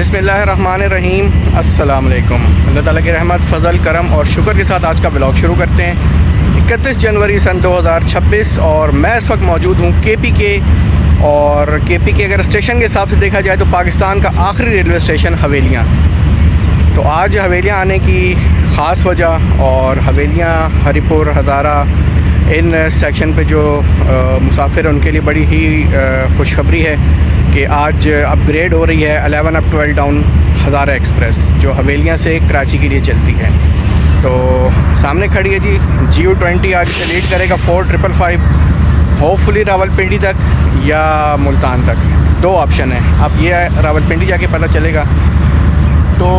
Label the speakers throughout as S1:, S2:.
S1: बिस्मिल्लाहिर्रहमानिर्रहीम। अस्सलाम वालेकुम। अल्लाह ताला की रहमत, फ़ज़ल, करम और शुक्र के साथ आज का व्लॉग शुरू करते हैं। 31 जनवरी सन 2026 और मैं इस वक्त मौजूद हूँ KP के। और KP के अगर स्टेशन के हिसाब से देखा जाए तो पाकिस्तान का आखिरी रेलवे स्टेशन हवेलियाँ। तो आज हवेलियाँ आने की ख़ास वजह और हवेलियाँ, हरिपुर, हज़ारा इन सेक्शन पे जो मुसाफिर हैं उनके लिए बड़ी ही खुशखबरी है कि आज अपग्रेड हो रही है 11 अप 12 डाउन हज़ारा एक्सप्रेस जो हवेलियाँ से कराची के लिए चलती है। तो सामने खड़ी है जी GU20। आज इसे लीड करेगा 4555 होपफुली रावलपिंडी तक या मुल्तान तक। दो ऑप्शन है, अब ये रावलपिंडी जाके पता चलेगा। तो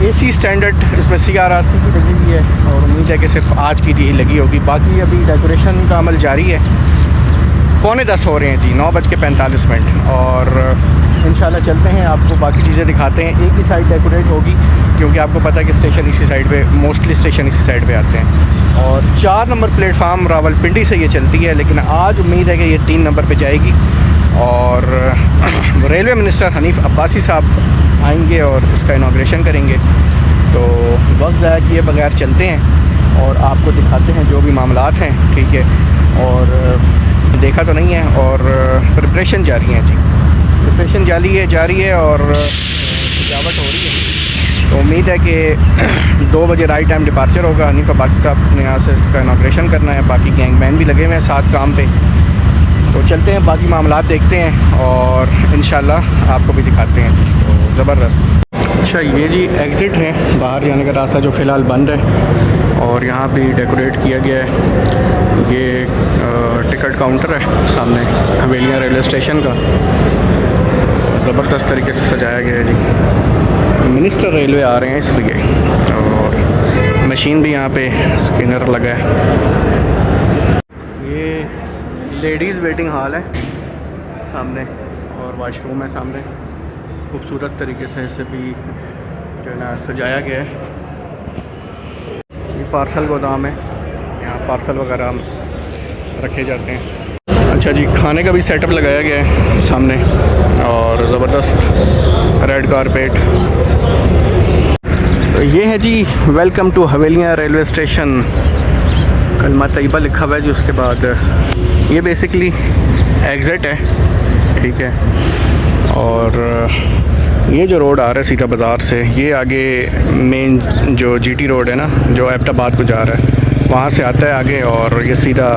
S1: AC स्टैंडर्ड इसमें CRRC की लगी हुई है और उम्मीद है कि सिर्फ आज की ही लगी होगी। बाकी अभी डेकोरेशन का अमल जारी है। 9:45 हो रहे हैं जी, 9:45 और इंशाल्लाह चलते हैं, आपको बाकी चीज़ें दिखाते हैं। एक ही साइड डेकोरेट होगी क्योंकि आपको पता है कि स्टेशन इसी साइड पे, मोस्टली स्टेशन इसी साइड पे आते हैं। और 4 नंबर प्लेटफार्म रावलपिंडी से ये चलती है, लेकिन आज उम्मीद है कि ये 3 नंबर पे जाएगी। और रेलवे मिनिस्टर हनीफ अब्बासी साहब आएंगे और इसका इनाग्रेशन करेंगे। तो वक्त ज़ाया किए बगैर चलते हैं और आपको दिखाते हैं जो भी मामलात हैं, ठीक है। और देखा तो नहीं है और प्रिपरेशन जारी है जी, प्रिपरेशन जारी है और सजावट हो रही है। तो उम्मीद है कि 2 बजे राइट टाइम डिपार्चर होगा। हनीफ अब्बासी साहब ने यहाँ से इसका इनाग्रेशन करना है। बाकी गैंगमैन भी लगे हुए हैं साथ काम पे। तो चलते हैं, बाकी मामलात देखते हैं और इंशाल्लाह आपको भी दिखाते हैं। तो ज़बरदस्त। अच्छा, ये जी एग्ज़िट है, बाहर जाने का रास्ता जो फ़िलहाल बंद है और यहाँ भी डेकोरेट किया गया है। ये टिकट काउंटर है सामने हवेलियाँ रेलवे स्टेशन का, ज़बरदस्त तरीके से सजाया गया है जी। मिनिस्टर रेलवे आ रहे हैं इसलिए, और मशीन भी यहाँ पे स्कैनर लगा है। ये लेडीज़ वेटिंग हॉल है सामने और वाशरूम है सामने। खूबसूरत तरीके से इसे भी जो है ना सजाया गया है। ये पार्सल गोदाम है, यहाँ पार्सल वगैरह रखे जाते हैं। अच्छा जी, खाने का भी सेटअप लगाया गया है सामने और ज़बरदस्त रेड कारपेट। तो ये है जी वेलकम टू हवेलियाँ रेलवे स्टेशन। कलमा तैयबा लिखा हुआ है जी। उसके बाद ये बेसिकली एग्ज़िट है, ठीक है। और ये जो रोड आ रहा है सीधा बाज़ार से, ये आगे मेन जो GT रोड है ना, जो एबटाबाद को जा रहा है, वहाँ से आता है आगे और ये सीधा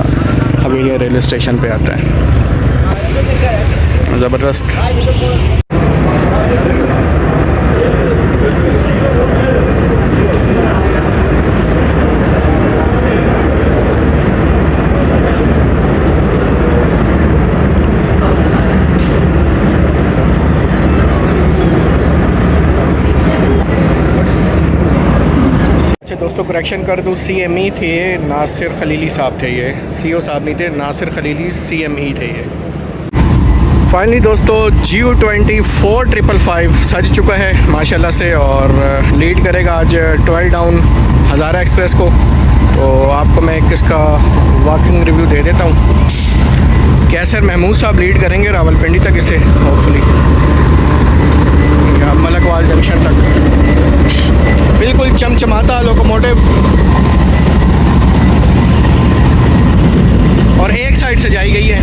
S1: हवेलियाँ रेलवे स्टेशन पे आता है। ज़बरदस्त। दोस्तों करेक्शन कर दूँ, CME थे नासिर खलीली साहब थे। ये CO साहब नहीं थे, नासिर खलीली CME थे ये। फाइनली दोस्तों GU20 4555 सज चुका है माशाल्लाह से और लीड करेगा आज 12 डाउन हज़ारा एक्सप्रेस को। तो आपको मैं एक इसका वॉकिंग रिव्यू दे देता हूँ। कैसर महमूद साहब लीड करेंगे रावलपिंडी तक इसे, होपफुली या मलकवाल जंक्शन तक। बिल्कुल चमचमाता लोकोमोटिव और एक साइड से जाई गई है।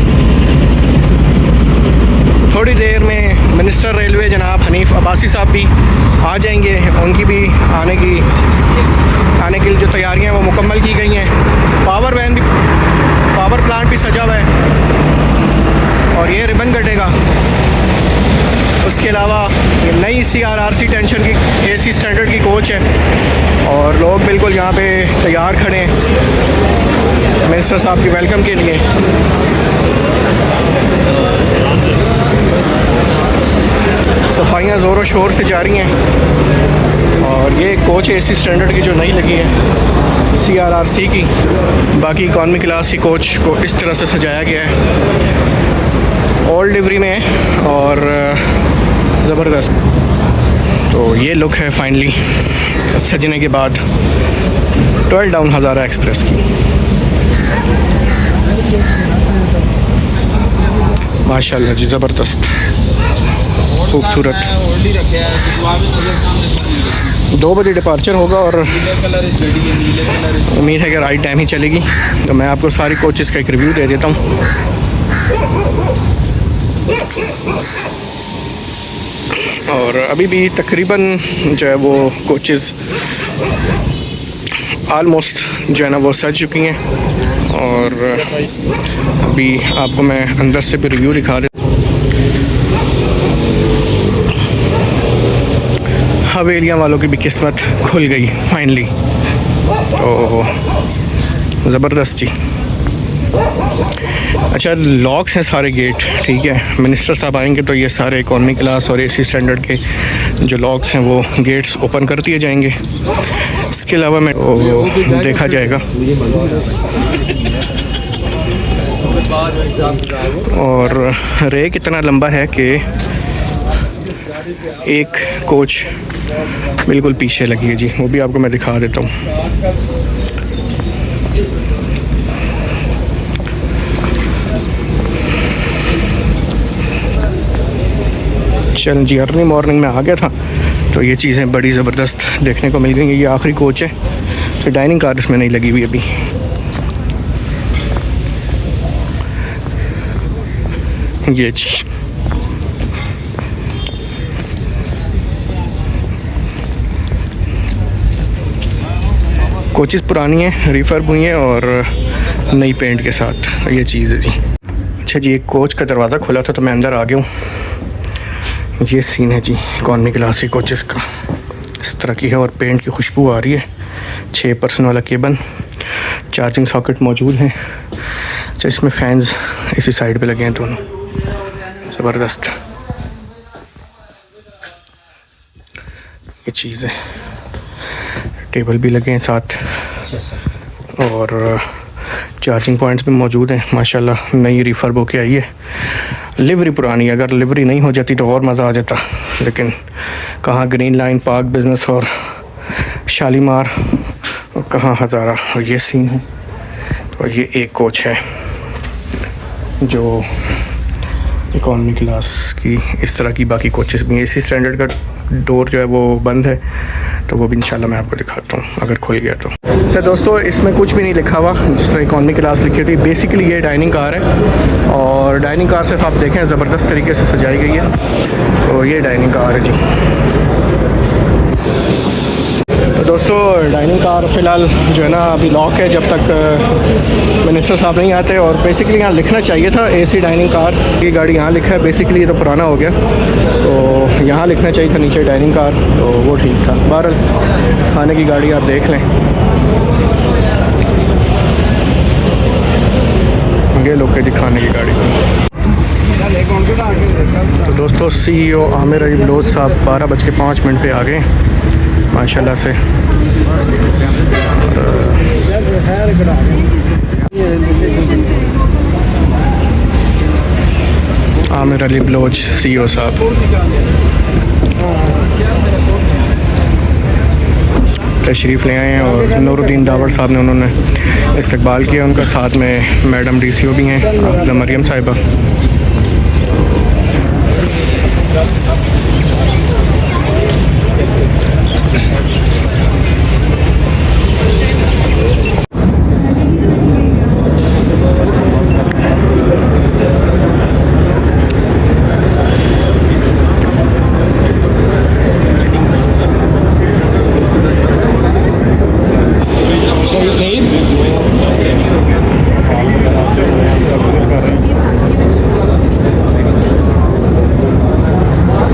S1: थोड़ी देर में मिनिस्टर रेलवे जनाब हनीफ अब्बासी साहब भी आ जाएंगे। उनकी भी आने के लिए जो तैयारियां हैं वो मुकम्मल की गई हैं। पावर प्लांट भी सजा हुआ है और ये रिबन कटेगा। उसके अलावा ये नई CRRC टेंशन की AC स्टैंडर्ड की कोच है और लोग बिल्कुल यहाँ पे तैयार खड़े हैं मिनिस्टर साहब की वेलकम के लिए। सफाइयाँ ज़ोरों शोर से जारी हैं और ये कोच AC स्टैंडर्ड की जो नई लगी है CRRC की। बाकी इकॉनमी क्लास की कोच को इस तरह से सजाया गया है, ओल्ड लिवरी में है और ज़बरदस्त। तो ये लुक है फाइनली सजने के बाद 12 डाउन हज़ारा एक्सप्रेस की। माशाल्लाह जी, ज़बरदस्त। खूबसूरत। 2 बजे डिपार्चर होगा और उम्मीद है कि राइट टाइम ही चलेगी। तो मैं आपको सारी कोचेस का एक रिव्यू दे देता हूँ। और अभी भी तकरीबन जो है वो कोचेस आलमोस्ट जो है ना वो सज चुकी हैं। और अभी आपको मैं अंदर से भी रिव्यू दिखा देता हूँ। हवेलियाँ वालों की भी किस्मत खुल गई फाइनली, तो ज़बरदस्त जी। अच्छा, लॉक्स हैं सारे गेट, ठीक है। मिनिस्टर साहब आएंगे तो ये सारे इकॉनमी क्लास और एसी स्टैंडर्ड के जो लॉक्स हैं वो गेट्स ओपन कर दिए जाएंगे। इसके अलावा मैं वो देखा जाएगा। और रेक इतना लंबा है कि एक कोच बिल्कुल पीछे लगी है जी, वो भी आपको मैं दिखा देता हूँ। चल जी, अर्ली मॉर्निंग में आ गया था तो ये चीज़ें बड़ी ज़बरदस्त देखने को मिल गई। ये आखिरी कोच है, तो डाइनिंग कार इसमें नहीं लगी हुई अभी। ये जी कोचेस पुरानी हैं, रिफर्ब हुई हैं और नई पेंट के साथ, ये चीज़ है जी। अच्छा जी, एक कोच का दरवाज़ा खुला था तो मैं अंदर आ गया हूँ। ये सीन है जी इकॉनमी क्लास की कोचेस का, इस तरह की है और पेंट की खुशबू आ रही है। 6% वाला केबल, चार्जिंग सॉकेट मौजूद है। अच्छा, इसमें फैंस इसी साइड पे लगे हैं दोनों, ज़बरदस्त ये चीज़ है। टेबल भी लगे हैं साथ और चार्जिंग पॉइंट्स भी मौजूद हैं। माशाल्लाह नई रिफर्ब होके आई है। लिवरी पुरानी, अगर लिवरी नहीं हो जाती तो और मज़ा आ जाता, लेकिन कहाँ ग्रीन लाइन, पार्क बिजनेस और शालीमार, और कहाँ हज़ारा। और ये सीन है। तो ये एक कोच है जो इकॉनमी क्लास की, इस तरह की बाकी कोचेस भी। एसी स्टैंडर्ड का डोर जो है वो बंद है, तो वो भी इंशाल्लाह मैं आपको दिखाता हूँ अगर खुल गया तो। अच्छा दोस्तों, इसमें कुछ भी नहीं लिखा हुआ, जिस तरह इकॉनमी क्लास लिखी थी। बेसिकली ये डाइनिंग कार है और डाइनिंग कार सिर्फ आप देखें ज़बरदस्त तरीके से सजाई गई है। तो ये डाइनिंग कार है जी। तो दोस्तों, डाइनिंग कार फ़िलहाल जो है ना अभी लॉक है जब तक मिनिस्टर साहब नहीं आते। और बेसिकली यहाँ लिखना चाहिए था एसी डाइनिंग कार, ये गाड़ी यहाँ लिखा है। बेसिकली ये तो पुराना हो गया, तो यहाँ लिखना चाहिए था नीचे डाइनिंग कार, तो वो ठीक था। बहरहाल खाने की गाड़ी आप देख लें, ये लोग के खाने की गाड़ी। तो दोस्तों, CEO आमिर अली बलोच साहब 12:05 पे आ गए माशाल्लाह से। आमिर अली बलोच CEO साहब तशरीफ़ ले आए हैं और नूरुद्दीन दावड़ साहब ने उन्होंने इस्तकबाल किया उनका। साथ में मैडम DCO भी हैं, आबिदा मरियम साहिबा।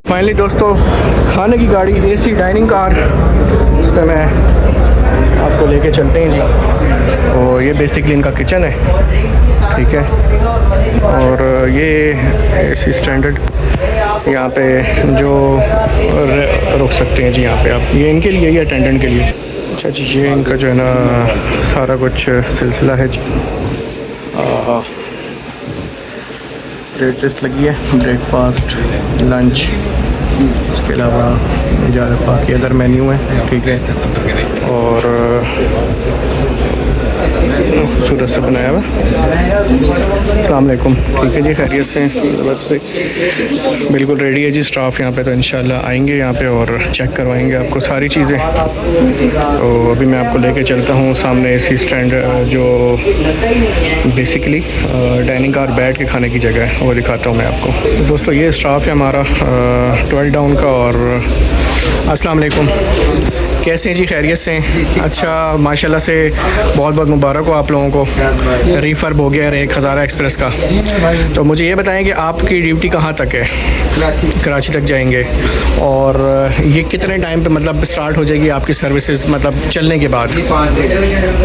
S1: फाइनली दोस्तों, खाने की गाड़ी एसी डाइनिंग कार, इस पर मैं आपको लेके चलते हैं जी। और ये बेसिकली इनका किचन है, ठीक है। और ये एसी स्टैंडर्ड यहाँ पे जो रुक सकते हैं जी, यहाँ पे आप, ये इनके लिए, ये अटेंडेंट के लिए। अच्छा जी, ये इनका जो है ना सारा कुछ सिलसिला है जी। ब्रेक लिस्ट लगी है, ब्रेकफास्ट, लंच, इसके अलावा ज़्यादा बाकी अदर मेन्यू है, ठीक है। और खूबसूरत से बनाया हुआ। अस्सलाम वालेकुम। ठीक है जी, खैरियत से बिल्कुल रेडी है जी स्टाफ यहाँ पे, तो इंशाल्लाह आएंगे यहाँ पे और चेक करवाएंगे आपको सारी चीज़ें। तो अभी मैं आपको लेके चलता हूँ सामने एसी स्टैंड, जो बेसिकली डाइनिंग कार बैठ के खाने की जगह है, वो दिखाता हूँ मैं आपको। तो दोस्तों ये स्टाफ है हमारा 12 डाउन का। और अस्सलाम वालेकुम, कैसे हैं जी, खैरियत से हैं? अच्छा, माशाल्लाह से बहुत बहुत मुबारक हो आप लोगों को, रीफर्ब हो गया है एक हज़ारा एक्सप्रेस का। तो मुझे ये बताएं कि आपकी ड्यूटी कहाँ तक है? कराची तक जाएंगे। और ये कितने टाइम पे मतलब स्टार्ट हो जाएगी आपकी सर्विसेज, मतलब चलने के बाद?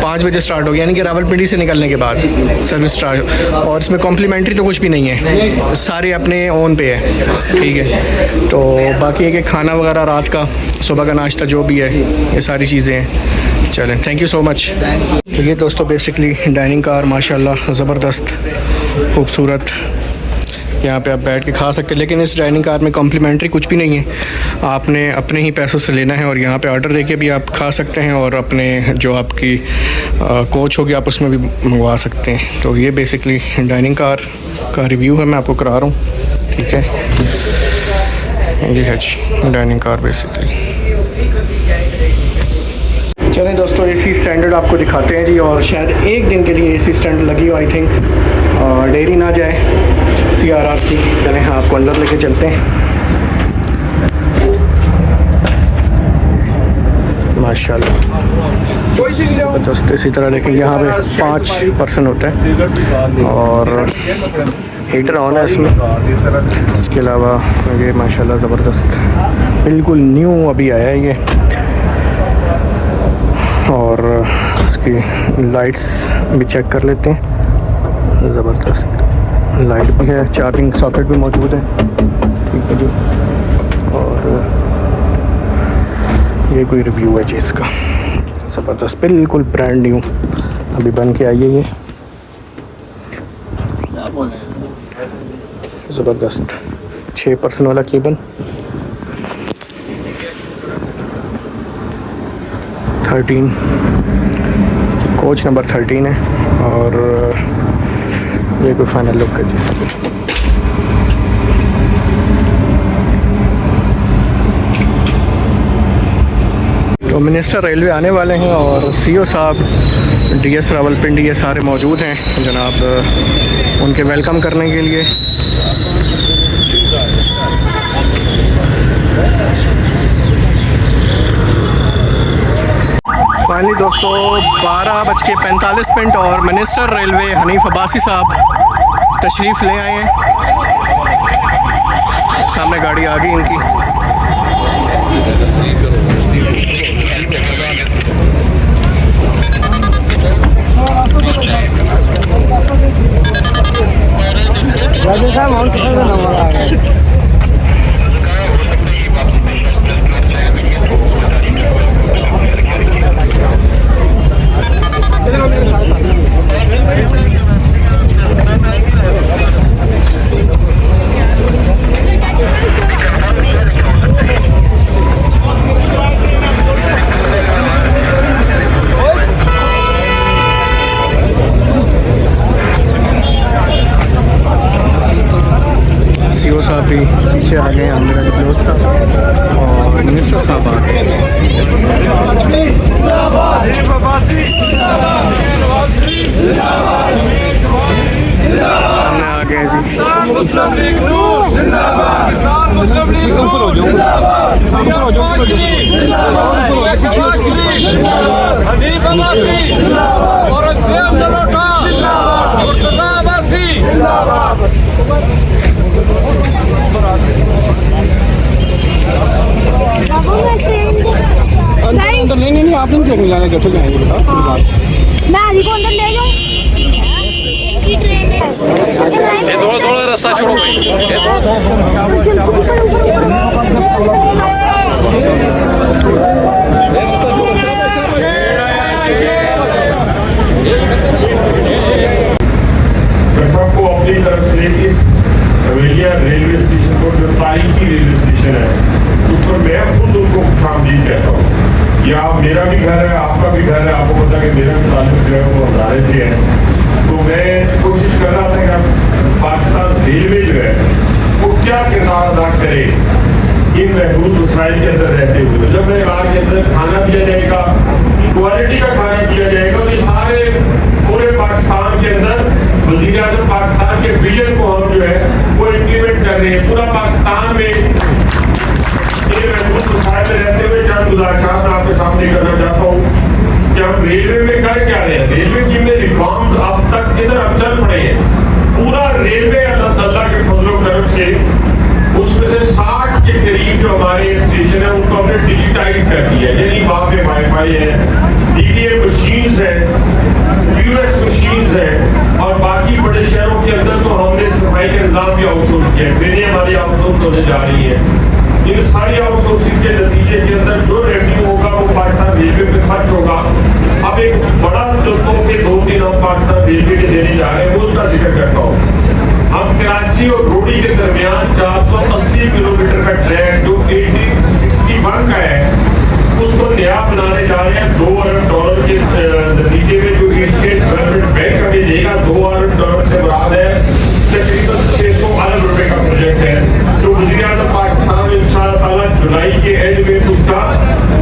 S1: 5 बजे स्टार्ट होगी, यानी कि रावलपिंडी से निकलने के बाद सर्विस स्टार्ट। और इसमें कॉम्प्लीमेंट्री तो कुछ भी नहीं है, सारे अपने ओन पे है, ठीक है। तो बाकी है कि खाना वगैरह रात का, सुबह का नाश्ता जो भी है, ये सारी चीज़ें हैं। चलें, थैंक यू सो मच। तो ये दोस्तों बेसिकली डाइनिंग कार माशाल्लाह ज़बरदस्त खूबसूरत, यहाँ पे आप बैठ के खा सकते हैं। लेकिन इस डाइनिंग कार में कॉम्प्लीमेंट्री कुछ भी नहीं है, आपने अपने ही पैसों से लेना है। और यहाँ पे ऑर्डर देके भी आप खा सकते हैं, और अपने जो आपकी कोच होगी आप उसमें भी मंगवा सकते हैं। तो ये बेसिकली डाइनिंग कार का रिव्यू है, मैं आपको करा रहा हूँ, ठीक है। ये है जी डाइनिंग कार बेसिकली। चलें दोस्तों, एसी स्टैंडर्ड आपको दिखाते हैं जी। और शायद एक दिन के लिए एसी स्टैंडर्ड लगी हो, आई थिंक, और देरी ना जाए CRRC। चलें, हाँ आपको अंदर लेके चलते हैं। माशाल्लाह जबरदस्त। इसी तरह देखें यहाँ पे 5 पर्सन होता है और हीटर ऑन है इसमें। इसके अलावा ये माशाल्लाह ज़बरदस्त बिल्कुल न्यू अभी आया है ये। और इसकी लाइट्स भी चेक कर लेते हैं, ज़बरदस्त लाइट भी है, चार्जिंग सॉकेट भी मौजूद है, ठीक है जी। और ये कोई रिव्यू है जी इसका, ज़बरदस्त बिल्कुल ब्रांड न्यू अभी बन के आई है ये, ज़बरदस्त। 6 पर्सन वाला केबन, 13 कोच नंबर 13 है। और ये कोई फाइनल लुक है जी। तो मिनिस्टर रेलवे आने वाले हैं और CO साहब, DS रावलपिंडी, ये सारे मौजूद हैं जनाब, उनके वेलकम करने के लिए। फाइनली दोस्तों 12:45 और मिनिस्टर रेलवे हनीफ अब्बासी साहब तशरीफ़ ले आए हैं। सामने गाड़ी आ गई इनकी। CO साहब भी पीछे आ गए, अंदर गहलोत साहब और मिनिस्टर साहब आ गए। सामने आ गए जी।
S2: अंदर नहीं आपने नहीं जाना, कैसे जाएंगे बताओ। मैं आदि को अंदर ले जाऊं, ये थोड़ा रास्ता छोड़ो
S3: सबको अपनी तरफ से इस हवेलिया रेलवे स्टेशन को, जो तारीखी रेलवे स्टेशन है, उस पर मैं खुद उनको खुशामदीद कहता हूँ। या मेरा भी घर है, आपका भी घर है, आपको पता है कि मेरा भी ताल्लुक जो है वो हजारे से है। तो मैं कोशिश कर रहा था कि पाकिस्तान रेलवे जो है वो क्या किरदार अदा करे इन महदूद वसाइल के अंदर रहते हुए। तो जब इराक के अंदर खाना दिया जाएगा, क्वालिटी का खाना दिया जाएगा, और ये सारे पूरे पाकिस्तान के अंदर वज़ीर आज़म पाकिस्तान के विजन को हम जो है वो इम्प्लीमेंट कर रहे हैं। पूरा पाकिस्तान में ये महदूद वसाइल में रहते हुए चंद मुदाख़रात आपके सामने करना चाहता हूँ कि हम रेलवे में कर क्या रहे हैं। रेलवे की में रिफॉर्म्स अब तक इधर अब चल पड़े हैं। पूरा रेलवे अल्लाह के फजलो करम से उसमें से 60 के करीब जो हमारे स्टेशन है उनको हमने डिजिटाइज कर दिया है। यानी वहाँ पे वाईफाई है, डीडीए मशीन्स है, यूएस मशीन्स है, और बाकी बड़े शहरों के अंदर तो हमने सफाई का इंतजाम भी आउटसोर्स किया है। ट्रेनें हमारी आउटसोर्स होने जा रही है। इन सारी आउटसोर्सिंग के नतीजे के अंदर जो रेवेन्यू होगा वो पाकिस्तान रेलवे पे खर्च होगा। अब एक बड़ा जो तोहफे 2-3 हम पाकिस्तान रेलवे के देने जा रहे हैं वो उसका जिक्र करता हूँ। हम कराची और रोडी के दरमियान 480 किलोमीटर का ट्रैक जो 1861 का है उसको नया बनाने जा रहे हैं। $2 अरब के नतीजे में जो एशियन डेवलपमेंट बैंक हमें देगा, $2 अरब से मुराद है तकरीबन 600 अरब रुपए का प्रोजेक्ट है जो वज़ीर आज़म पाकिस्तान इंशाअल्लाह ताला जुलाई के एंड में उसका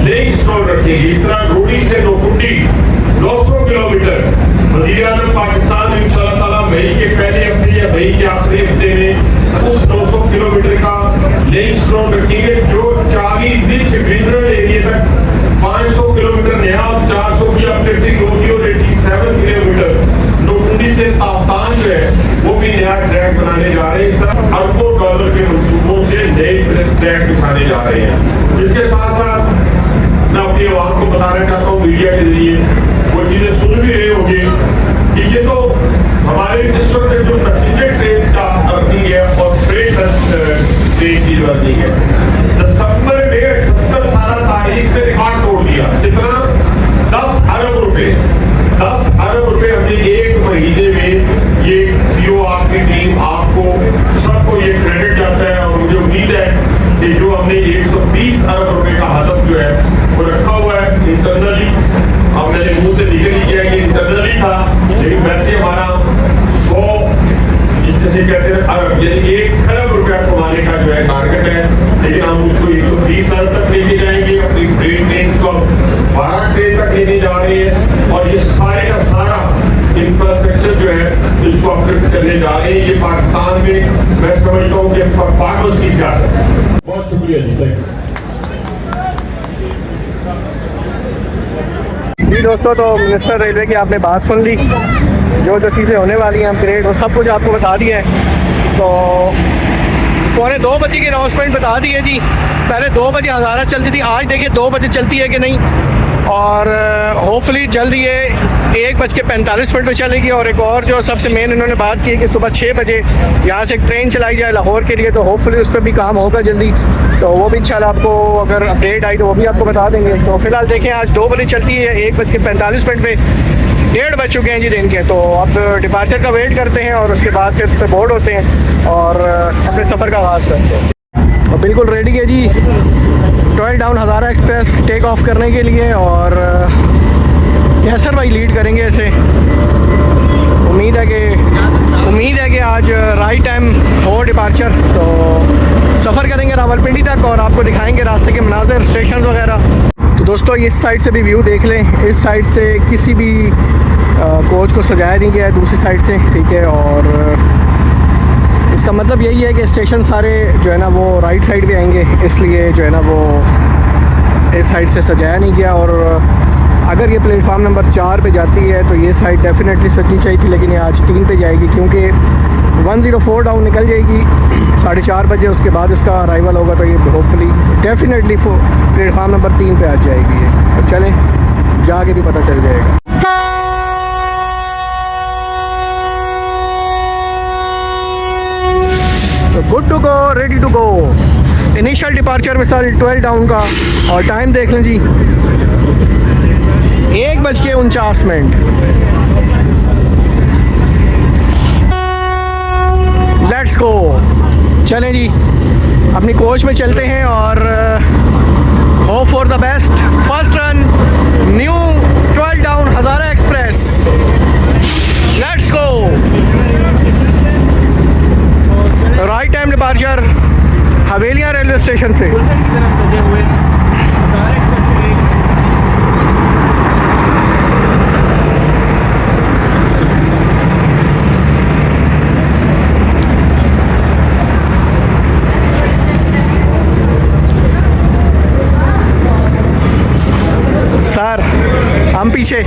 S3: लेइंग स्टॉल रखेंगे। इस तरह रोडी से नोकुंडी 900 किलोमीटर वज़ीर आज़म पाकिस्तान इंशाअल्लाह ताला मई के पहले हफ्ते या मई के आखिरी हफ्ते में उस 900 किलोमीटर का लेइंग स्टॉल रखेंगे जो चावी बीच मिनरल एरिया तक 500 किलोमीटर नया, 400 की अपलिफ्टिंग होगी, और 87 किलोमीटर नोकुंडी से ताफ्तान जो है वो भी नया ट्रैक बनाने जा रहे हैं। इस तरह अरबों डॉलर के मंसूबों से नए ट्रैक बिछाने जा रहे हैं। इसके साथ साथ मैं अपनी आवाम को बताना चाहता हूँ, मीडिया के जरिए वो चीज़ें सुन भी रहे होंगे कि ये तो हमारे इस वक्त जो पैसेंजर ट्रेन का अर्निंग है और फ्रेट ट्रेन की जो अर्निंग है, दिसंबर में 78 साल तारीख में रिकॉर्ड तोड़ दिया। कितना? 10 अरब रुपए। 10 अरब रुपए हमने एक महीने में, ये सीओ आपकी टीम आपको सबको ये क्रेडिट जाता है। और मुझे उम्मीद है कि जो हमने 120 अरब रुपए का हदफ जो है वो रखा हुआ है इंटरनली, अब मैंने मुंह से निकल ही किया कि इंटरनली था, लेकिन वैसे हमारा 100 जैसे कहते हैं अरब यानी 1 खरब रुपया कमाने का जो है टारगेट है। लेकिन हम उसको 120 अरब तक लेके जाएंगे। अपनी फ्रेट ट्रेन को 12 ट्रेन तक लेने जा रहे हैं, और ये सारे का सारा इंफ्रास्ट्रक्चर जो है इसको अपलिफ्ट करने जा रहे हैं। ये पाकिस्तान में मैं समझता हूँ कि परफॉर्मेंस की सियासत है। बहुत शुक्रिया जी, थैंक यू।
S1: जी दोस्तों, तो मिनिस्टर रेलवे की आपने बात सुन ली। जो जो चीज़ें होने वाली हैं अपग्रेड वो सब कुछ आपको बता दिया है। तो 1:45 बजे की अनाउंसमेंट बता दी है जी। पहले 2 बजे हज़ारा चलती थी, आज देखिए 2 बजे चलती है कि नहीं, और होपफुली जल्द ये 1:45 पे चलेगी। और एक और जो सबसे मेन इन्होंने बात की है कि सुबह 6 बजे यहाँ से एक ट्रेन चलाई जाए लाहौर के लिए, तो होपफुली उस पर भी काम होगा जल्दी। तो वो भी इंशाल्लाह आपको अगर अपडेट आई तो वो भी आपको बता देंगे। तो फिलहाल देखें, आज 2 बजे चलती है, 1:45 पे 1:30 बज चुके हैं जी दिन के। तो अब डिपार्चर का वेट करते हैं और उसके बाद फिर उस पर बोर्ड होते हैं और अपने सफ़र का आगाज़ करते हैं। और बिल्कुल रेडी है जी 12 down Hazara express take off करने के लिए, और कैसर भाई लीड करेंगे इसे। उम्मीद है कि आज राइट टाइम हो डिपार्चर। तो सफ़र करेंगे रावलपिंडी तक और आपको दिखाएंगे रास्ते के मनाज़र, स्टेशन वगैरह। तो दोस्तों, इस साइड से भी व्यू देख लें। इस साइड से किसी भी कोच को सजाया नहीं गया है, दूसरी साइड से, ठीक है। और इसका मतलब यही है कि स्टेशन सारे जो है ना वो राइट साइड पे आएंगे, इसलिए जो है ना वो इस साइड से सजाया नहीं गया। और अगर ये प्लेटफार्म नंबर 4 पे जाती है तो ये साइड डेफिनेटली सजनी चाहिए थी, लेकिन ये आज 3 पे जाएगी क्योंकि 104 डाउन निकल जाएगी 4:30 बजे। उसके बाद इसका अराइवल होगा, तो ये होपफुली डेफिनेटली प्लेटफार्म नंबर 3 पे आ जाएगी ये। तो चलें, जाके भी पता चल जाएगा। तो good to go, ready to go. Initial departure मिसाल 12 डाउन का, और टाइम देख लें जी 1:49। लेट्स गो, चलें जी अपनी कोच में चलते हैं और Hope for the best. First run, new 12 down Hazara Express. Let's go. Right time departure Havelian railway station से. सर हम पीछे.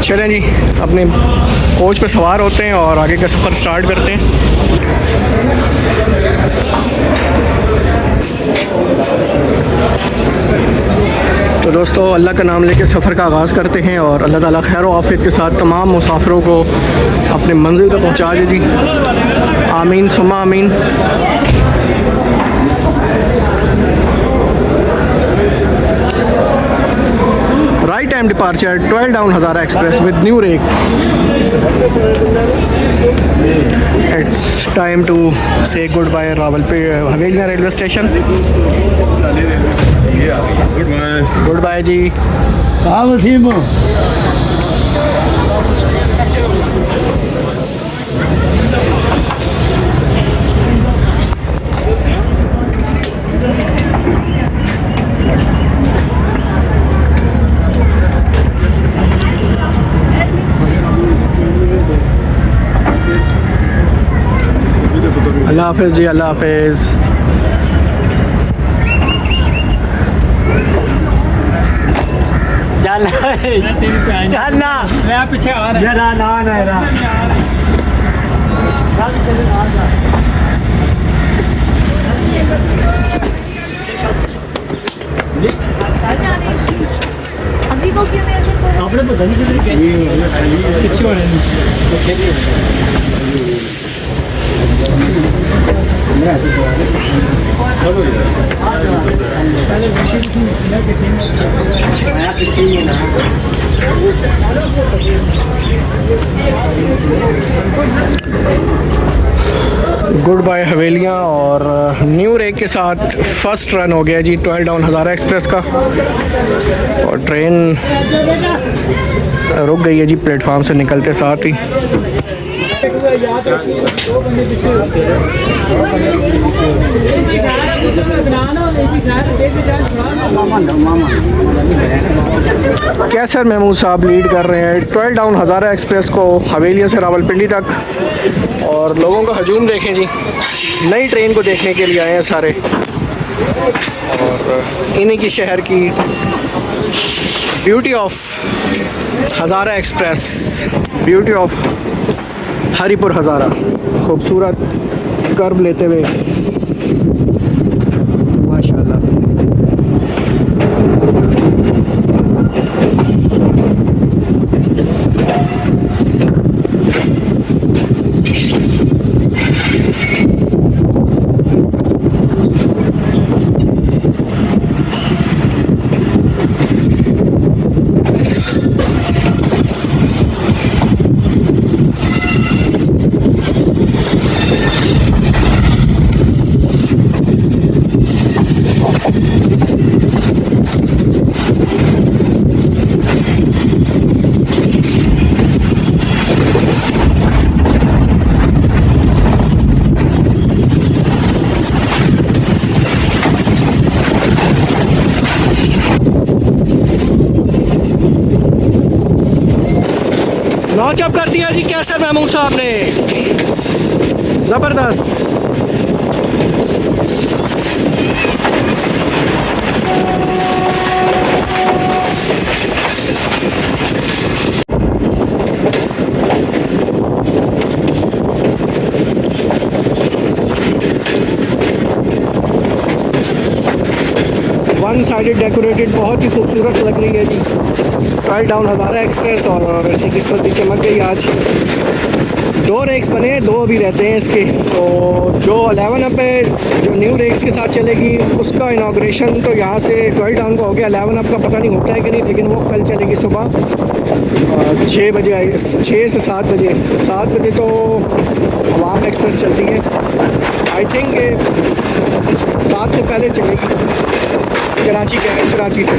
S1: चलें जी, अपने कोच पे सवार होते हैं और आगे का सफ़र स्टार्ट करते हैं. तो दोस्तों अल्लाह का नाम लेके सफ़र का आगाज़ करते हैं और अल्लाह ताला खैर व आफियत के साथ तमाम मुसाफिरों को अपने मंजिल तक पहुंचा दे जी. आमीन सुम्मा आमीन. Right time departure 12 down Hazara Express with new rake. It's time to say goodbye Haveliya railway station. Goodbye जी.
S2: हाँ वसीम.
S1: अल्लाह हाफिज़ जी, अल्लाह हाफिज़.
S2: चलना मैं पीछे आ रहा ना
S4: अभी को क्यों नहीं
S2: आपने पता नहीं कितनी हो रही
S1: गुड बाय हवेलियाँ और न्यू रेक के साथ फर्स्ट रन हो गया जी 12 डाउन हज़ारा एक्सप्रेस का. और ट्रेन रुक गई है जी प्लेटफार्म से निकलते साथ ही. कैसर महमूद साहब लीड कर रहे हैं 12 डाउन हज़ारा एक्सप्रेस को हवेलियाँ से रावलपिंडी तक. और लोगों का हजूम देखें जी, नई ट्रेन को देखने के लिए आए हैं सारे. और इन्हीं की शहर की beauty of Hazara express, beauty of Haripur Hazara, खूबसूरत कर्व लेते हुए माशाल्लाह. लॉन्च अप कर दिया जी कैसर महमूद साहब ने, ज़बरदस्त. वन साइडेड डेकोरेटेड बहुत ही खूबसूरत लग रही है जी 12 डाउन हज़ारा एक्सप्रेस. और ऐसी किस्मत भी चमक गई आज. 2 रेक्स बने, 2 अभी रहते हैं इसके. तो जो 11 अप है जो न्यू रेक्स के साथ चलेगी उसका इनाग्रेशन तो यहाँ से 12 डाउन का हो गया. 11 अप का पता नहीं होता है कि नहीं, लेकिन वो कल चलेगी सुबह. 6 बजे आई, 6 से 7 बजे। 7 बजे तो अवाम एक्सप्रेस चलती है, आई थिंक 7 से पहले चलेगी कराची से।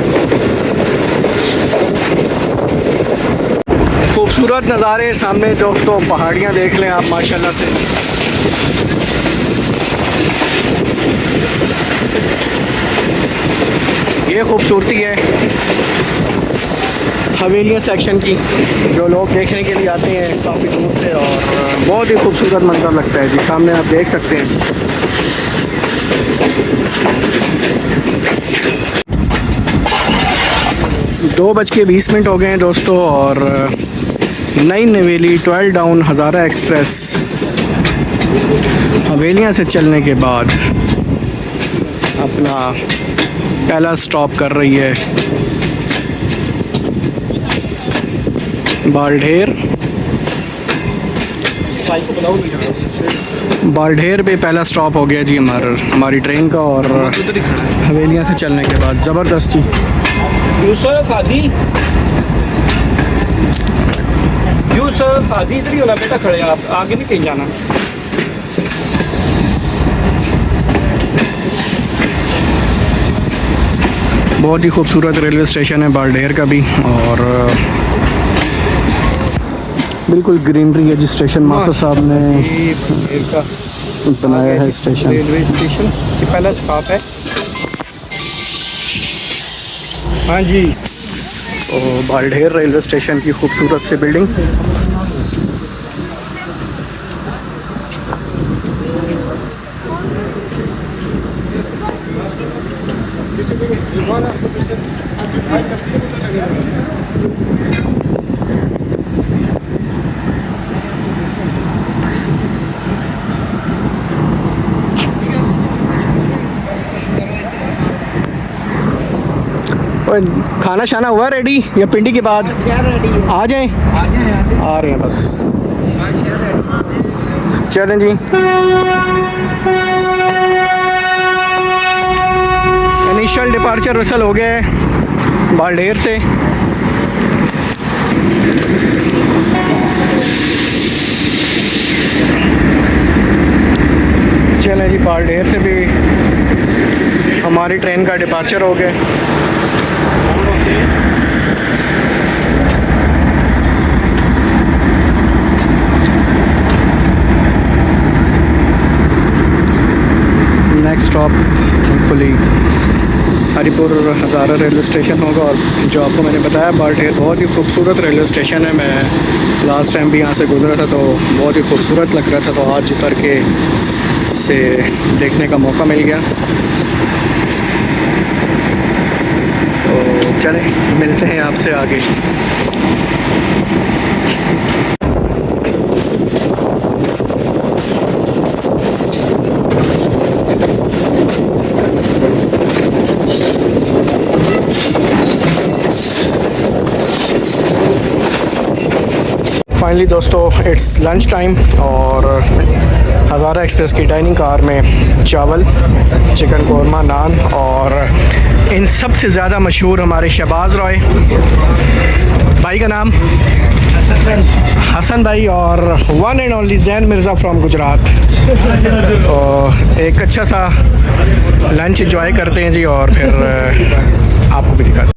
S1: खूबसूरत नज़ारे सामने दोस्तों, पहाड़ियाँ देख लें आप माशाल्लाह से। ये खूबसूरती है हवेलियाँ सेक्शन की, जो लोग देखने के लिए आते हैं काफ़ी दूर से, और बहुत ही खूबसूरत मंजर लगता है जी। सामने आप देख सकते हैं। दो बज के 20 मिनट हो गए हैं दोस्तों, और नई नवेली 12 डाउन हज़ारा एक्सप्रेस हवेलियाँ से चलने के बाद अपना पहला स्टॉप कर रही है बालढेर पे पहला स्टॉप हो गया जी हमारी ट्रेन का। और हवेलियाँ से चलने के बाद ज़बरदस्त जी।
S2: यूसुफ आदि इधर ही होना बेटा, खड़े आप आगे नहीं कहीं जाना।
S1: बहुत ही खूबसूरत रेलवे स्टेशन है बालढेर का भी, और बिल्कुल ग्रीनरी है जी। स्टेशन मास्टर साहब ने बनाया है स्टेशन।
S2: रेलवे स्टेशन ये पहला स्टॉप है। हाँ जी,
S1: तो बालढेर रेलवे स्टेशन की खूबसूरत सी बिल्डिंग। और खाना शाना हुआ रेडी या पिंडी के बाद? आ जाएं। आ रहे हैं बस। चलें जी। इनिशियल डिपार्चर रसल हो गया है बालढेर से। चलें जी, बालढेर से भी हमारी ट्रेन का डिपार्चर हो गया। नेक्स्ट स्टॉप होपफुली हरिपुर हज़ारा रेलवे स्टेशन होगा। और जो आपको मैंने बताया, बालढेर बहुत ही खूबसूरत रेलवे स्टेशन है। मैं लास्ट टाइम भी यहाँ से गुजरा था तो बहुत ही खूबसूरत लग रहा था, तो आज उतर के से देखने का मौका मिल गया। तो चलें, मिलते हैं आपसे आगे। फाइनली दोस्तों, इट्स लंच टाइम, और हज़ारा एक्सप्रेस की डाइनिंग कार में चावल, चिकन कौरमा, नान, और इन सब से ज़्यादा मशहूर हमारे शहबाज रॉय भाई का नाम हसन भाई, और one and only Jain Mirza from Gujarat. तो एक अच्छा सा लंच एंजॉय करते हैं जी, और फिर आपको भी दिखाते हैं।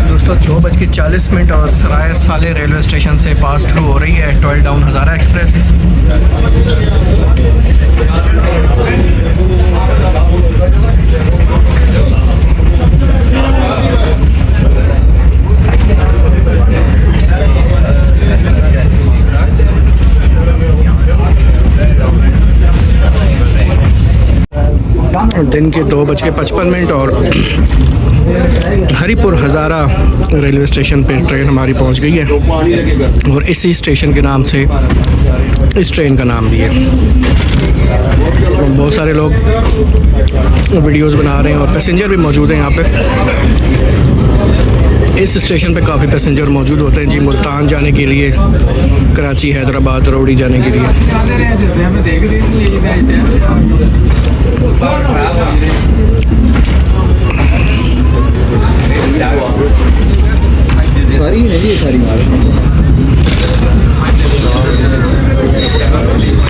S1: दोस्तों 2:40 और सराय साले रेलवे स्टेशन से पास थ्रू हो रही है 12 डाउन हज़ारा एक्सप्रेस। दिन के 2:55 और हरिपुर हज़ारा रेलवे स्टेशन पे ट्रेन हमारी पहुंच गई है, और इसी स्टेशन के नाम से इस ट्रेन का नाम भी है। बहुत सारे लोग वीडियोस बना रहे हैं और पैसेंजर भी मौजूद हैं यहाँ पे। इस स्टेशन पे काफ़ी पैसेंजर मौजूद होते हैं जी, मुल्तान जाने के लिए, कराची, हैदराबाद, रोड़ी जाने के लिए।
S2: सारी नहीं ये सारी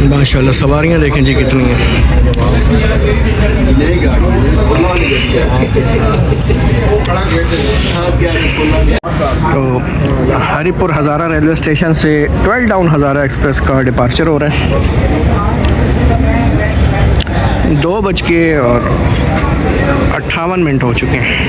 S1: माशाल्लाह सवारियाँ देखें जी कितनी हैं। तो हरिपुर हज़ारा रेलवे स्टेशन से 12 डाउन हज़ारा एक्सप्रेस का डिपार्चर हो रहा है। 2:58 हो चुके हैं।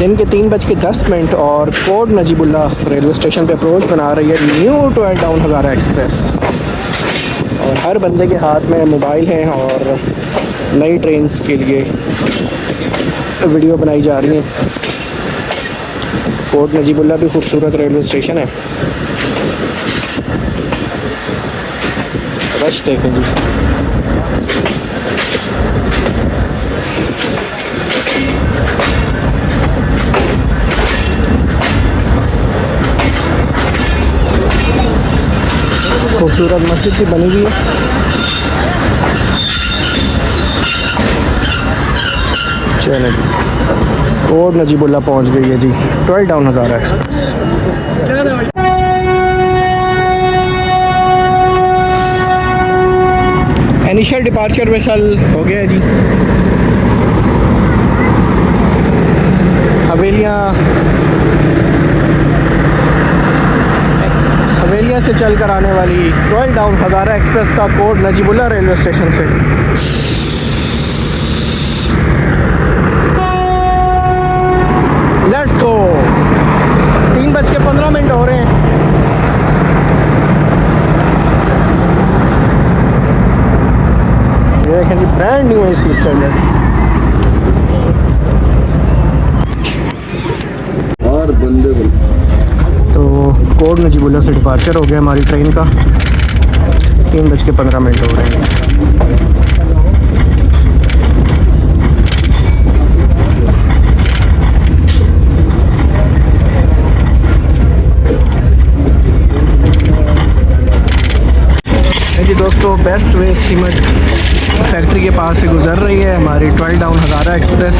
S1: दिन के 3:10 और कोट नजीबुल्ला रेलवे स्टेशन पे अप्रोच बना रही है न्यू 12 डाउन हज़ारा एक्सप्रेस। और हर बंदे के हाथ में मोबाइल हैं और नई ट्रेन्स के लिए वीडियो बनाई जा रही हैं। कोट नजीबुल्ला भी खूबसूरत रेलवे स्टेशन है। रश देखें जी। खूबसूरत मस्जिद भी बनी हुई है। चलो जी कोट नजीबुल्ला पहुंच गई है जी 12 down Hazara express. Initial departure vessel हो गया है जी। हवेलियाँ से चलकर आने वाली 12 डाउन हज़ारा एक्सप्रेस का कोट नजीबुल्ला रेलवे स्टेशन से। Let's go. 3:15 हो रहे हैं। ये देखें जी ब्रांड न्यू एसी स्टैंडर्ड।
S2: और बंदे
S1: तो कोट नजीबुल्ला से डिपार्चर हो गया हमारी ट्रेन का। 3:15 हो रहे हैं। जी दोस्तों बेस्ट वे सीमेंट फैक्ट्री के पास से गुजर रही है हमारी 12 down Hazara express.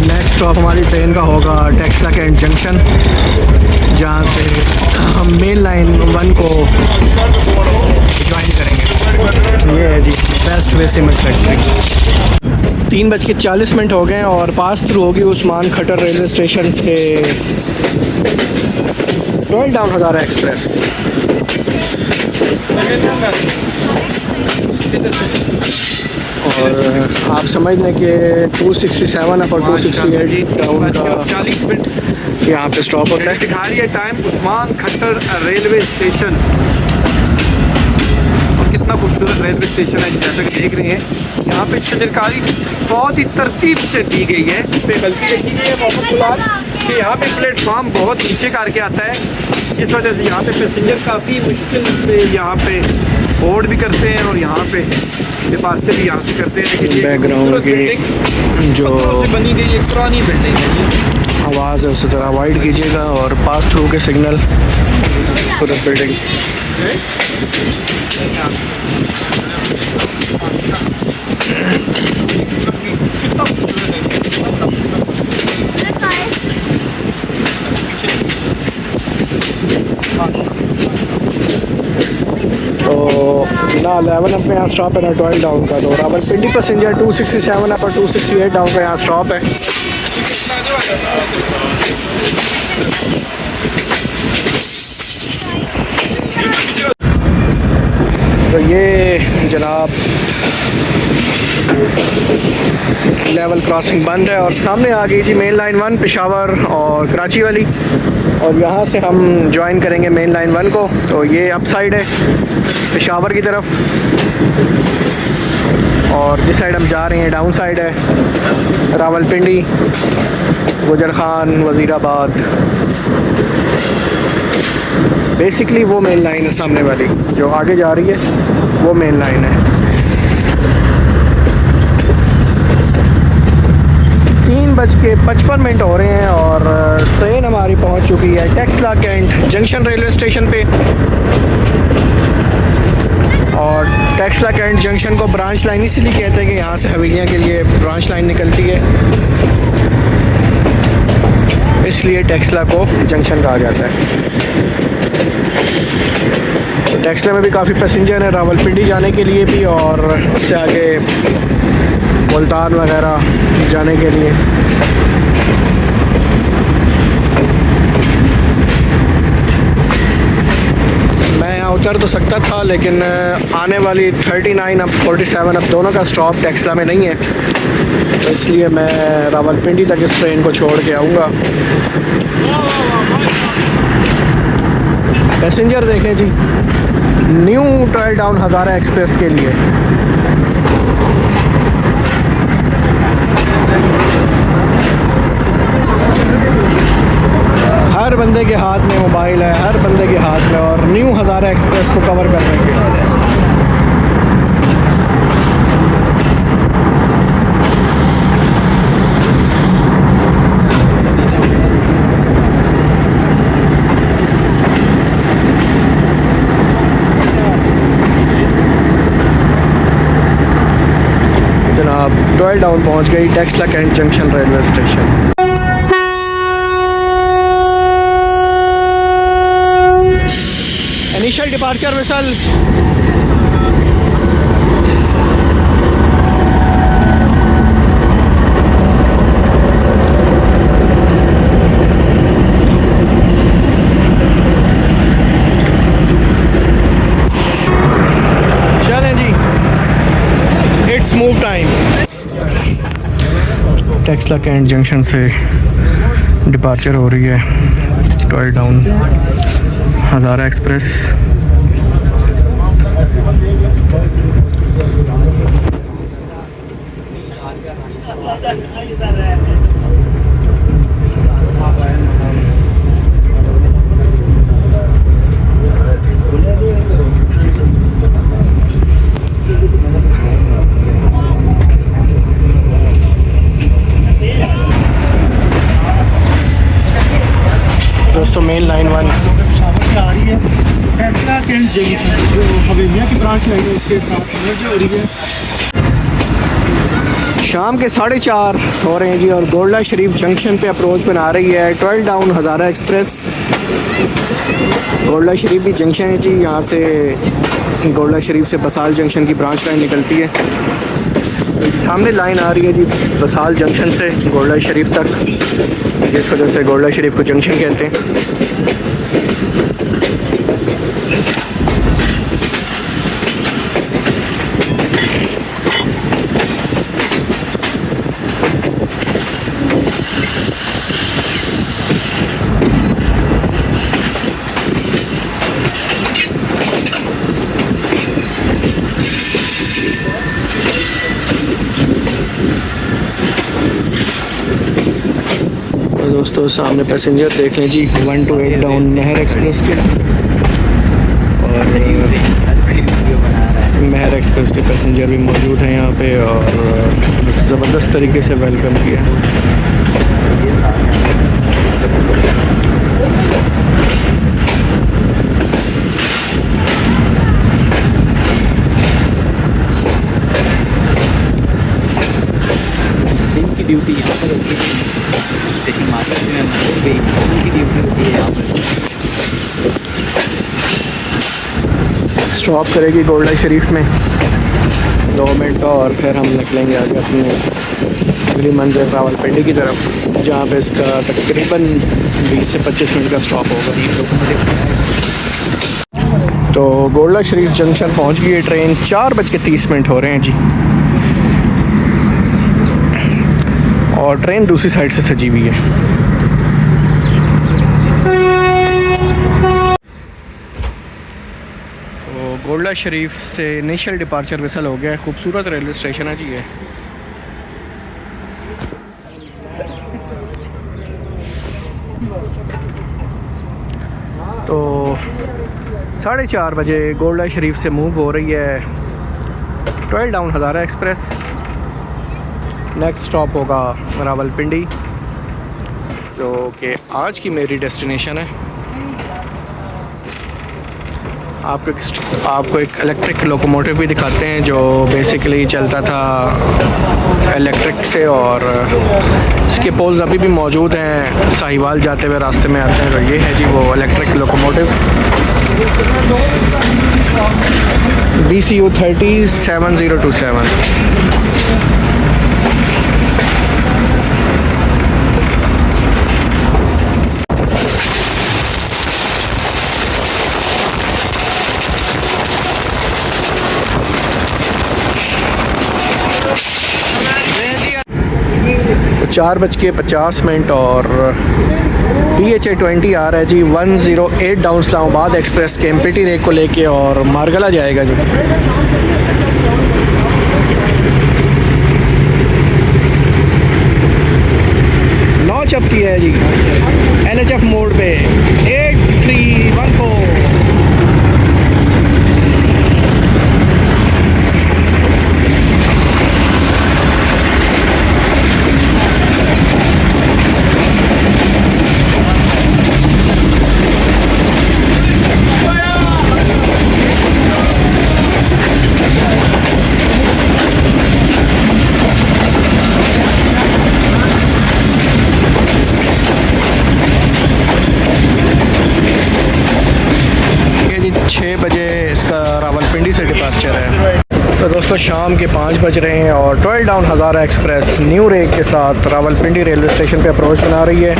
S1: Next stop हमारी ट्रेन का होगा टेक्सला कैंट जंक्शन, जहाँ से हम मेन लाइन 1 को ज्वाइन करेंगे। ये है जी बेस्ट वे सीमेंट फैक्ट्री। 3:40 हो गए हैं और पास थ्रू होगी उस्मान खटर रेलवे स्टेशन से 12 डाउन हज़ारा एक्सप्रेस। और आप समझ लें कि 267 और 268 डाउन का
S5: 40 मिनट
S1: यहाँ पे स्टॉप होता है।
S5: दिखा रही है time Usman Khattar railway station. और कितना खूबसूरत रेलवे स्टेशन है जैसा कि देख रहे हैं। यहाँ पे शजरकारी बहुत ही तरतीब से दी गई है। इस पर गलती रखी गई है मोहम्मद गुलाब कि यहाँ पे प्लेटफॉर्म बहुत नीचे करके आता है, जिस वजह से यहाँ पे पैसेंजर काफ़ी मुश्किल से यहाँ पे बोर्ड भी करते हैं और यहाँ पे डिपार्चर भी यहाँ से करते हैं। लेकिन
S1: बैकग्राउंड की जो
S5: बनी गई एक पुरानी बिल्डिंग है।
S1: आवाज़ है उसे ज़रा अवॉइड कीजिएगा और पास थ्रू के सिग्नल खूबसूरत बिल्डिंग। तो 11 अप में यहाँ स्टॉप है ना 12 डाउन का। तो रावलपिंडी पैसेंजर 267 अप और 268 डाउन का यहाँ स्टॉप है। तो ये जनाब लेवल क्रॉसिंग बंद है और सामने आ गई जी मेन लाइन 1 पेशावर और कराची वाली, और यहाँ से हम ज्वाइन करेंगे मेन लाइन 1 को। तो ये अप साइड है पेशावर की तरफ, और जिस साइड हम जा रहे हैं डाउन साइड है रावलपिंडी, गुजर खान, वज़ीराबाद। बेसिकली वो मेन लाइन है सामने वाली जो आगे जा रही है, वो मेन लाइन है। 3:55 हो रहे हैं और ट्रेन हमारी पहुंच चुकी है Taxila cantt junction railway station पे। और टेक्सला कैंट जंक्शन को ब्रांच लाइन इसलिए कहते हैं कि यहाँ से हवेलियाँ के लिए ब्रांच लाइन निकलती है, इसलिए टेक्सला को जंक्शन कहा जाता है। तो टेक्सला में भी काफ़ी पैसेंजर हैं रावलपिंडी जाने के लिए भी, और उससे आगे मुल्तान वगैरह जाने के लिए। मैं यहाँ उतर तो सकता था, लेकिन आने वाली 39 अब 47 अब दोनों का स्टॉप टेक्सला में नहीं है, तो इसलिए मैं रावलपिंडी तक इस ट्रेन को छोड़ के आऊँगा। पैसेंजर देखें जी, new trial down Hazara express के लिए। हर बंदे के हाथ में मोबाइल है, हर बंदे के हाथ में, और न्यू हज़ारा एक्सप्रेस को कवर करने के लिए। जनाब 12 डाउन पहुंच गई Taxila cantt junction railway station. Initial departure whistle. चलें जी, it's move time. Taxila cantt junction से डिपार्चर हो रही है 12 डाउन हज़ारा एक्सप्रेस। दोस्तों मेन लाइन 1
S2: आ रही है टेक्सला कैंट जंक्शन जो हवेलियाँ की ब्रांच लाइन है, उसके साथ मर्ज हो रही है।
S1: शाम के 4:30 हो रहे हैं जी, और गोल्डा शरीफ जंक्शन पे अप्रोच बना रही है 12 डाउन हज़ारा एक्सप्रेस। गोल्डा शरीफ भी जंक्शन है जी, यहाँ से गोल्डा शरीफ से बसाल जंक्शन की ब्रांच लाइन निकलती है। तो सामने लाइन आ रही है जी बसाल जंक्शन से गोल्डा शरीफ तक, जिस वजह से गोल्डा शरीफ को जंक्शन कहते हैं। दोस्तों सामने पैसेंजर देख लें जी 1 to 8 डाउन महर एक्सप्रेस के, और महर एक्सप्रेस के पैसेंजर भी मौजूद हैं यहाँ पे, और ज़बरदस्त तरीके से वेलकम किया।
S6: दिन की ड्यूटी यहाँ पर होती है, स्टेशन मार्केट में दिन की ड्यूटी होती है यहाँ पर।
S1: स्टॉप करेगी गोल्डा शरीफ में 2 मिनट का, और फिर हम निकलेंगे आगे अपनी अगली मंजिल रावलपिंडी की तरफ, जहाँ पे इसका तकरीबन 20 से 25 मिनट का स्टॉप होगा। तो गोल्डा शरीफ जंक्शन पहुँच गई है ट्रेन, 4:30 हो रहे हैं जी, और ट्रेन दूसरी साइड से सजी हुई है। तो गोल्डा शरीफ से इनिशियल डिपार्चर विसल हो गया है। खूबसूरत रेलवे स्टेशन है जी ये। तो 4:30 बजे गोल्डा शरीफ से मूव हो रही है 12 down Hazara express. Next stop होगा रावलपिंडी, जो कि आज की मेरी डेस्टिनेशन है। आपको एक इलेक्ट्रिक लोकोमोटिव भी दिखाते हैं जो बेसिकली चलता था इलेक्ट्रिक से, और इसके पोल्स अभी भी मौजूद हैं। साहिवाल जाते हुए रास्ते में आते हैं, तो ये है जी वो इलेक्ट्रिक लोकोमोटिव BCU 307027। तो 4:50 और PHA 20 आ रहा है जी 108 डाउन इस्लामाबाद एक्सप्रेस के MPT रेक को लेके, और मारगला जाएगा जी। नॉच अप की है जी LHF मोड पे 8314। तो दोस्तों शाम के 5 बज रहे हैं और 12 down Hazara express new rake के साथ रावलपिंडी रेलवे स्टेशन पे अप्रोच बना रही है,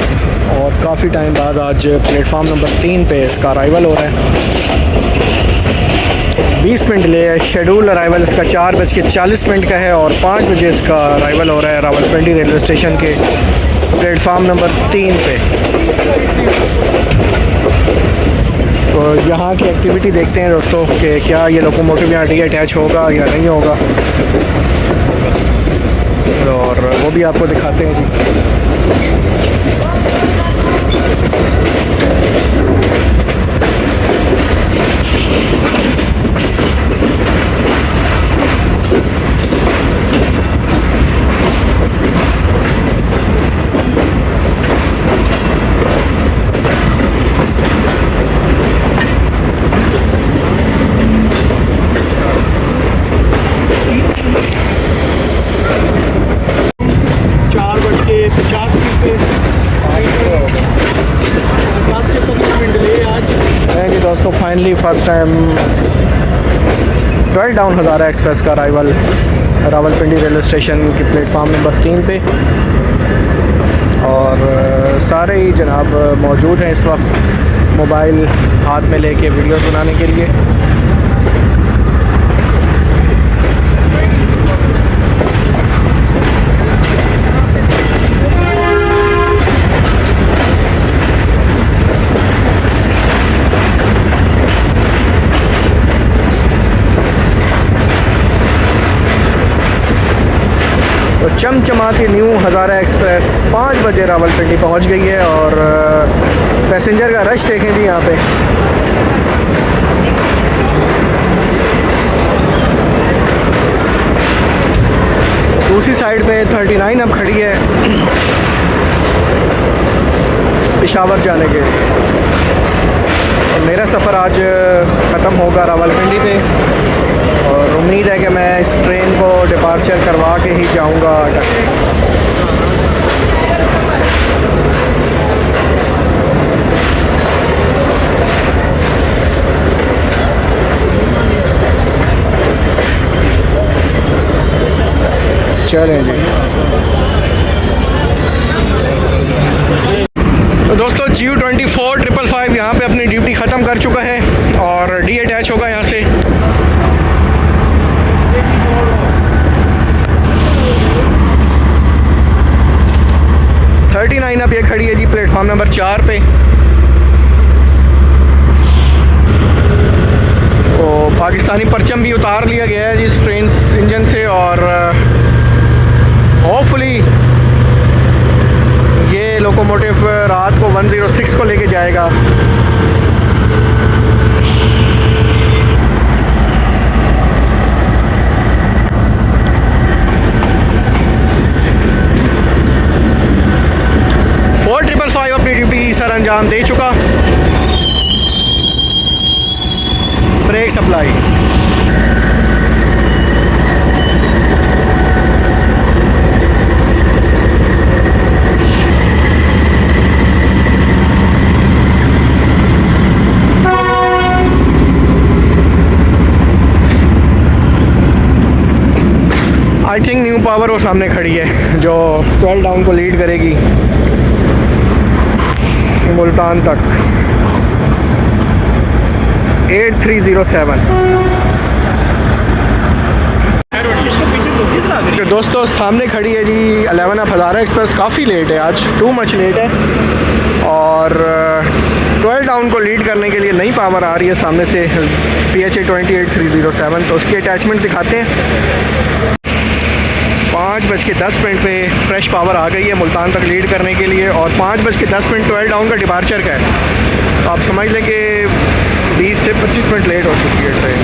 S1: और काफ़ी टाइम बाद आज प्लेटफार्म नंबर 3 पे इसका अराइवल हो रहा है। 20 मिनट डिले है। शेड्यूल अराइवल इसका 4:40 का है, और 5 बजे इसका अराइवल हो रहा है रावलपिंडी रेलवे स्टेशन के प्लेटफार्म नंबर 3 पे। तो यहाँ की एक्टिविटी देखते हैं दोस्तों कि क्या ये लोकोमोटिव यहाँ डी अटैच होगा या नहीं होगा, और वो भी आपको दिखाते हैं जी। दोस्तों finally first time 12 down Hazara express का अराइवल रावलपिंडी रेलवे स्टेशन की प्लेटफार्म नंबर 3 पे, और सारे ही जनाब मौजूद हैं इस वक्त मोबाइल हाथ में लेके वीडियो बनाने के लिए। तो चमचमाती न्यू हज़ारा एक्सप्रेस 5 बजे रावलपिंडी पहुंच गई है, और पैसेंजर का रश देखें जी यहाँ पे। दूसरी साइड पे 39 अब खड़ी है पेशावर जाने के, और मेरा सफ़र आज ख़त्म होगा रावलपिंडी पे, और उम्मीद है कि मैं इस ट्रेन को डिपार्चर करवा के ही जाऊंगा। चलें जी। तो दोस्तों GU24 555 यहाँ पे अपनी ड्यूटी ख़त्म कर चुका है और डी अटैच होगा यहाँ से। अब ये खड़ी है जी प्लेटफॉर्म नंबर 4 पे। तो पाकिस्तानी परचम भी उतार लिया गया है जी इस ट्रेन इंजन से और होपफुली ये लोकोमोटिव रात को 106 को लेके जाएगा। अपनी ड्यूटी सर अंजाम दे चुका। Brake supply I think new power वो सामने खड़ी है जो 12 डाउन को लीड करेगी मुल्तान तक। 8307। तो दोस्तों सामने खड़ी है जी 11 अप हज़ारा एक्सप्रेस। काफ़ी लेट है आज, टू मच लेट है और 12 डाउन को लीड करने के लिए नई पावर आ रही है सामने से PHA 28307। तो उसकी अटैचमेंट दिखाते हैं। 5:10 पे फ्रेश पावर आ गई है मुल्तान तक लीड करने के लिए और 5:10 12 डाउन का डिपार्चर का है। तो आप समझ लें कि 20 से 25 मिनट लेट हो चुकी है ट्रेन।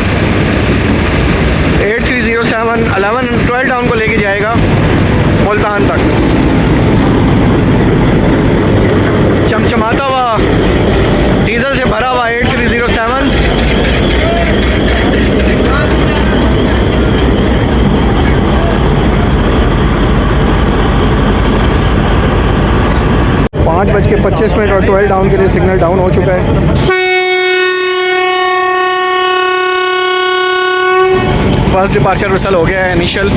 S1: 8307 12 डाउन को लेके जाएगा मुल्तान तक। चमचमाता हुआ डीजल से भरा हुआ 8307। पाँच 5:25 और 12 डाउन के लिए सिग्नल डाउन हो चुका है। फर्स्ट डिपार्चर विसल हो गया है इनिशियल।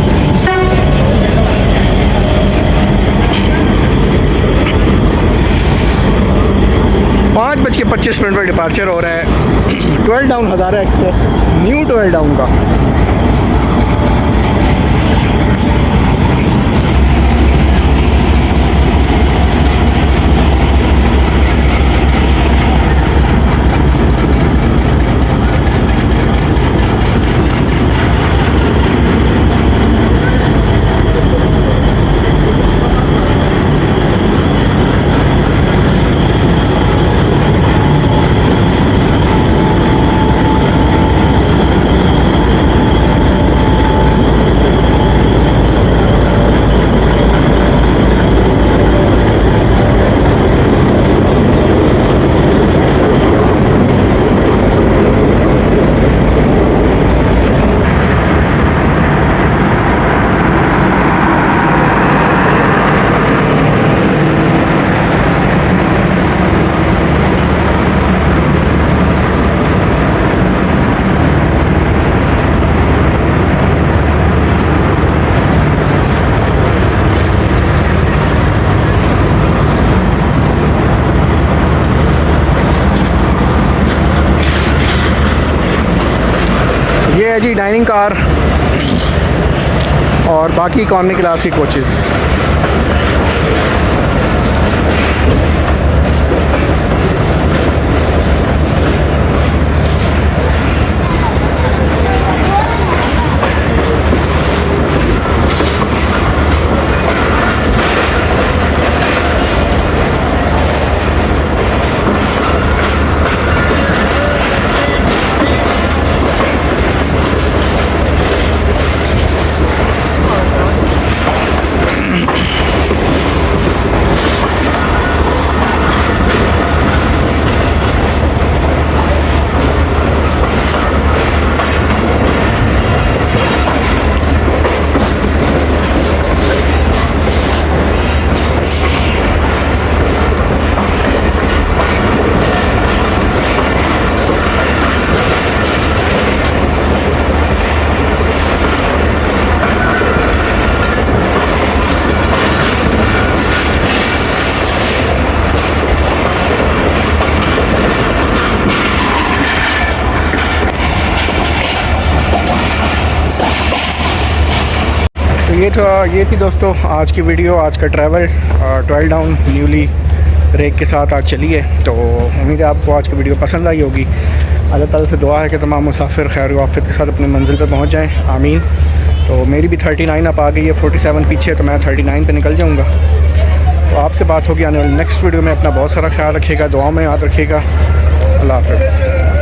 S1: पाँच 5:25 पर डिपार्चर हो रहा है 12 down Hazara express, new 12 down का। ये है जी डाइनिंग कार और बाकी इकॉनमी क्लास की कोचेज़। ये थी दोस्तों आज की वीडियो, आज का ट्रैवल 12 डाउन न्यूली रेक के साथ आज चली है। तो उम्मीद है आपको आज की वीडियो पसंद आई होगी। अल्लाह ताला से दुआ है कि तमाम मुसाफिर खैर वाफियत के साथ अपनी मंजिल पर पहुंच जाएं, आमीन। तो मेरी भी 39 अब आ गई है, 47 पीछे, तो मैं 39 पे निकल जाऊंगा। तो आपसे बात होगी आने वाली नेक्स्ट वीडियो में। अपना बहुत सारा ख्याल रखिएगा, दुआओं में याद रखिएगा। अल्लाह हाफ़िज़।